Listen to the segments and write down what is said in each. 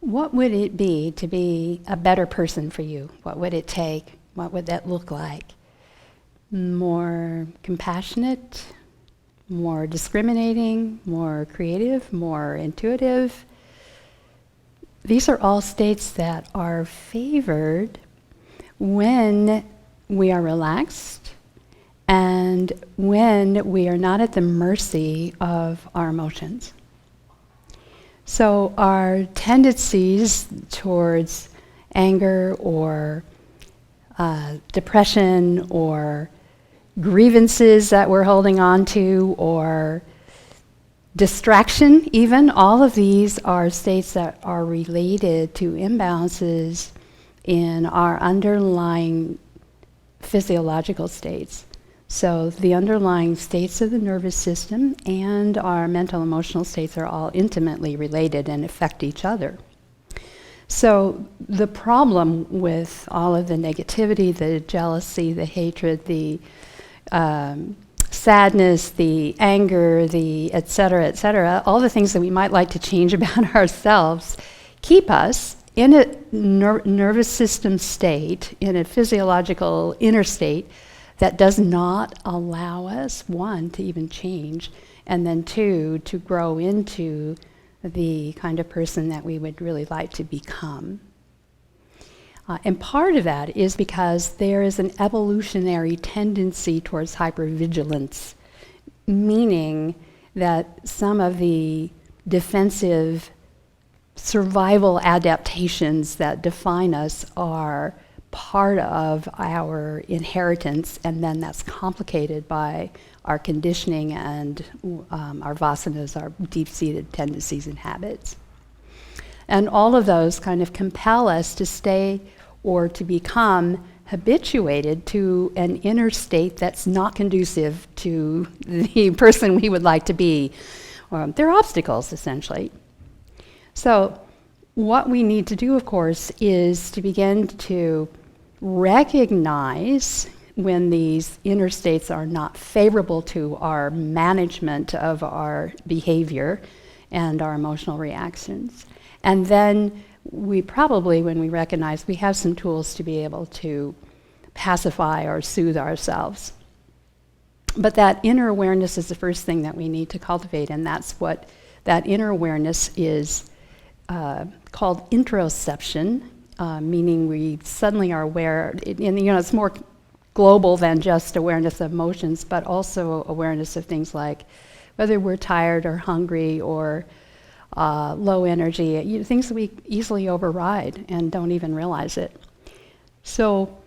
What would it be to be a better person for you? What would it take? What would that look like? More compassionate, more discriminating, more creative, more intuitive? These are all states that are favored when we are relaxed and when we are not at the mercy of our emotions. So our tendencies towards anger or depression or grievances that we're holding on to or distraction even, all of these are states that are related to imbalances in our underlying physiological states. So the underlying states of the nervous system and our mental emotional states are all intimately related and affect each other. So the problem with all of the negativity, the jealousy, the hatred, the sadness, the anger, the et cetera, all the things that we might like to change about ourselves, keep us in a nervous system state, in a physiological inner state that does not allow us, one, to even change, and then two, to grow into the kind of person that we would really like to become. And part of that is because there is an evolutionary tendency towards hyper-vigilance, meaning that some of the defensive survival adaptations that define us are part of our inheritance, and then that's complicated by our conditioning and our vasanas, our deep-seated tendencies and habits. And all of those kind of compel us to stay or to become habituated to an inner state that's not conducive to the person we would like to be. They're obstacles, essentially. So what we need to do, of course, is to begin to recognize when these inner states are not favorable to our management of our behavior and our emotional reactions. And then we probably, when we recognize, we have some tools to be able to pacify or soothe ourselves. But that inner awareness is the first thing that we need to cultivate, and that's what that inner awareness is called interoception, meaning we suddenly are aware, and it's more global than just awareness of emotions, but also awareness of things like whether we're tired or hungry or low energy, things that we easily override and don't even realize it. So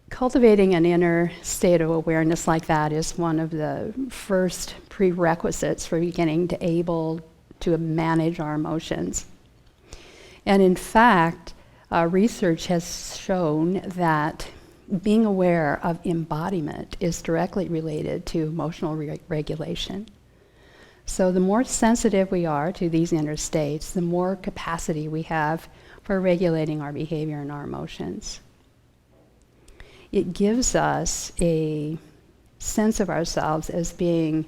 cultivating an inner state of awareness like that is one of the first prerequisites for beginning to able to manage our emotions. And in fact, research has shown that being aware of embodiment is directly related to emotional regulation. So the more sensitive we are to these inner states, the more capacity we have for regulating our behavior and our emotions. It gives us a sense of ourselves as being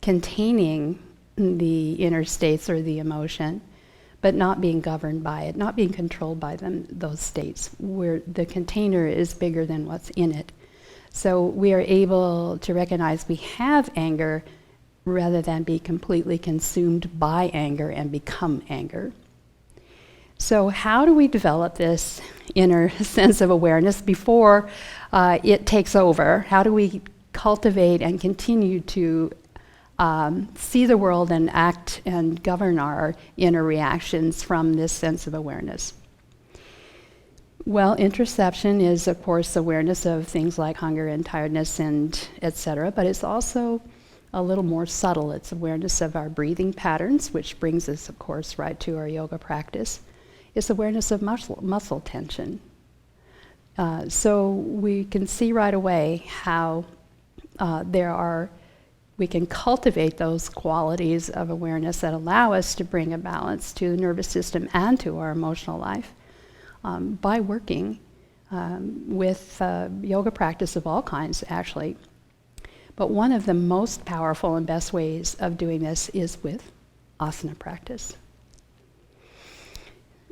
containing the inner states or the emotion, but not being governed by it, not being controlled by them, those states, where the container is bigger than what's in it. So we are able to recognize we have anger rather than be completely consumed by anger and become anger. So how do we develop this inner sense of awareness before it takes over? How do we cultivate and continue to see the world and act and govern our inner reactions from this sense of awareness? Well, interoception is, of course, awareness of things like hunger and tiredness and etc., but it's also a little more subtle. It's awareness of our breathing patterns, which brings us, of course, right to our yoga practice. It's awareness of muscle tension. So we can see right away how we can cultivate those qualities of awareness that allow us to bring a balance to the nervous system and to our emotional life by working with yoga practice of all kinds, actually. But one of the most powerful and best ways of doing this is with asana practice.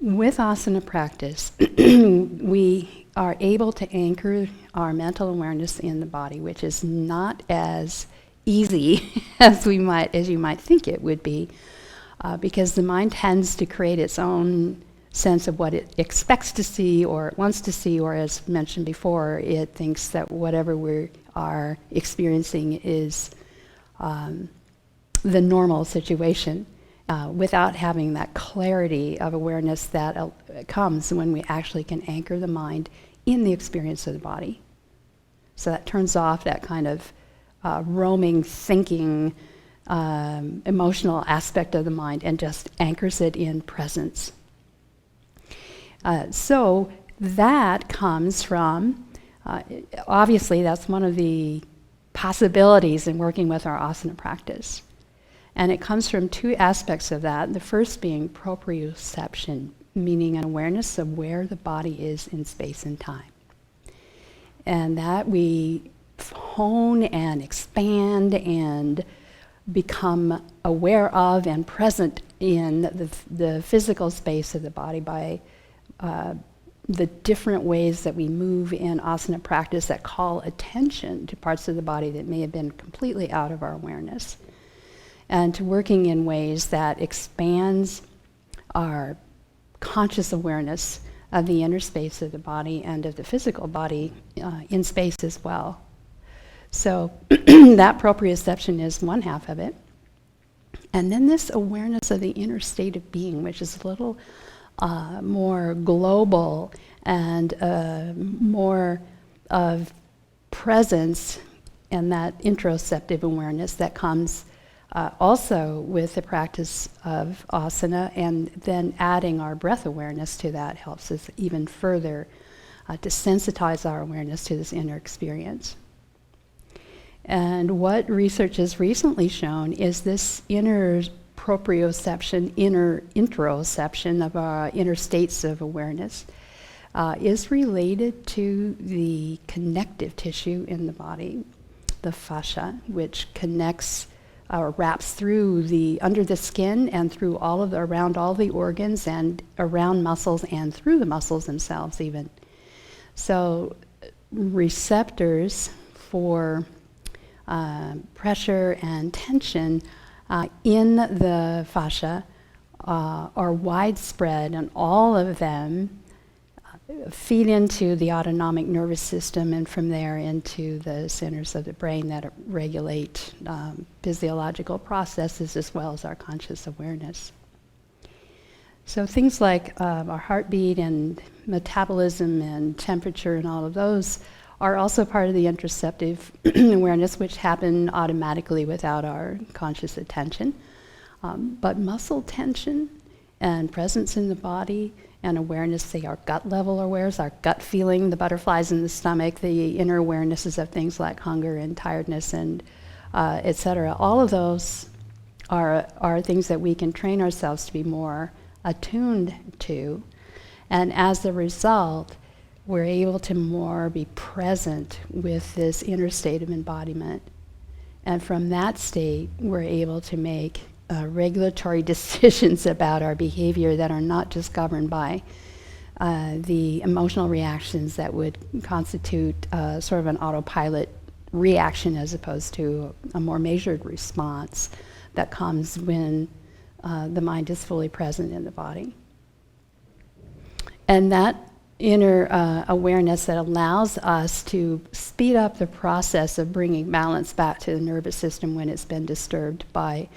With asana practice, we are able to anchor our mental awareness in the body, which is not as easy as you might think it would be, because the mind tends to create its own sense of what it expects to see or it wants to see, or as mentioned before, it thinks that whatever we are experiencing is the normal situation, without having that clarity of awareness that comes when we actually can anchor the mind in the experience of the body. So that turns off that kind of roaming, thinking, emotional aspect of the mind and just anchors it in presence. So that comes from, obviously that's one of the possibilities in working with our asana practice. And it comes from two aspects of that. The first being proprioception, meaning an awareness of where the body is in space and time. And that we hone and expand and become aware of and present in the physical space of the body by the different ways that we move in asana practice that call attention to parts of the body that may have been completely out of our awareness, and to working in ways that expands our conscious awareness of the inner space of the body and of the physical body in space as well. So that proprioception is one half of it. And then this awareness of the inner state of being, which is a little more global and more of presence, and that interoceptive awareness that comes also with the practice of asana, and then adding our breath awareness to that helps us even further to sensitize our awareness to this inner experience. And what research has recently shown is this inner proprioception, inner interoception of our inner states of awareness is related to the connective tissue in the body, the fascia, which connects or wraps through under the skin and through around all the organs and around muscles and through the muscles themselves even. So receptors for pressure and tension in the fascia are widespread, and all of them feed into the autonomic nervous system, and from there into the centers of the brain that regulate physiological processes as well as our conscious awareness. So things like our heartbeat and metabolism and temperature and all of those are also part of the interoceptive awareness, which happen automatically without our conscious attention. But muscle tension and presence in the body and awareness, say our gut level awareness, our gut feeling, the butterflies in the stomach, the inner awarenesses of things like hunger and tiredness and et cetera. All of those are things that we can train ourselves to be more attuned to. And as a result, we're able to more be present with this inner state of embodiment. And from that state, we're able to make regulatory decisions about our behavior that are not just governed by the emotional reactions that would constitute sort of an autopilot reaction, as opposed to a more measured response that comes when the mind is fully present in the body. And that inner awareness that allows us to speed up the process of bringing balance back to the nervous system when it's been disturbed by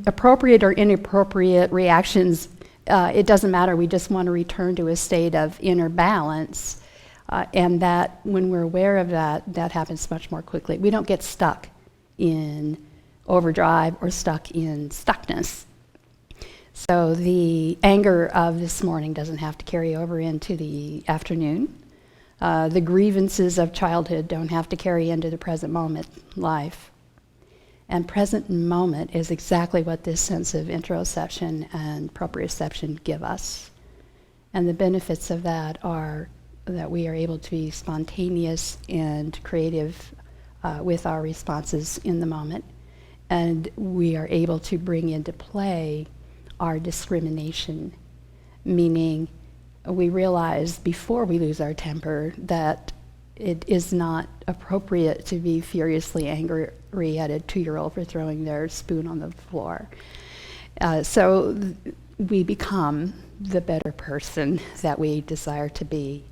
appropriate or inappropriate reactions. It doesn't matter, we just want to return to a state of inner balance, and that when we're aware of that happens much more quickly. We don't get stuck in overdrive or stuck in stuckness. So the anger of this morning doesn't have to carry over into the afternoon. The grievances of childhood don't have to carry into the present moment life. And present moment is exactly what this sense of interoception and proprioception give us. And the benefits of that are that we are able to be spontaneous and creative with our responses in the moment. And we are able to bring into play our discrimination, meaning we realize before we lose our temper that it is not appropriate to be furiously angry at a 2-year-old for throwing their spoon on the floor. We become the better person that we desire to be.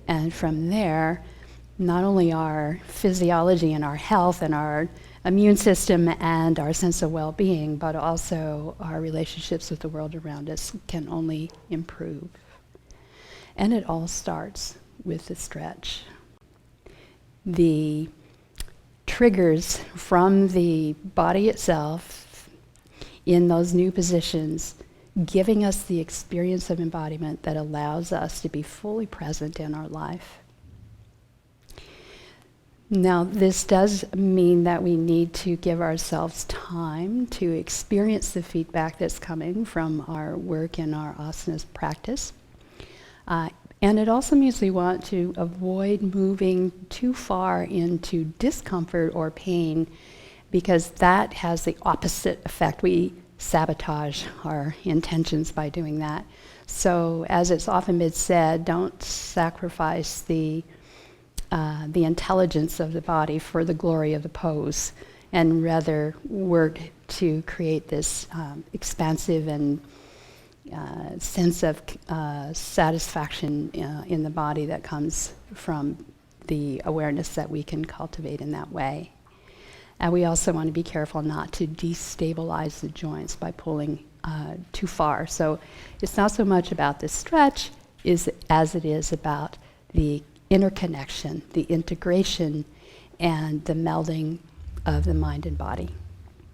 And from there, not only our physiology and our health and our immune system and our sense of well-being, but also our relationships with the world around us can only improve. And it all starts with the stretch. The triggers from the body itself in those new positions, giving us the experience of embodiment that allows us to be fully present in our life. Now, this does mean that we need to give ourselves time to experience the feedback that's coming from our work in our asanas practice. And it also means we want to avoid moving too far into discomfort or pain, because that has the opposite effect. We sabotage our intentions by doing that. So, as it's often been said, don't sacrifice the intelligence of the body for the glory of the pose, and rather work to create this expansive and sense of satisfaction in the body that comes from the awareness that we can cultivate in that way. And we also want to be careful not to destabilize the joints by pulling too far. So it's not so much about the stretch as it is about the interconnection, the integration, and the melding of the mind and body.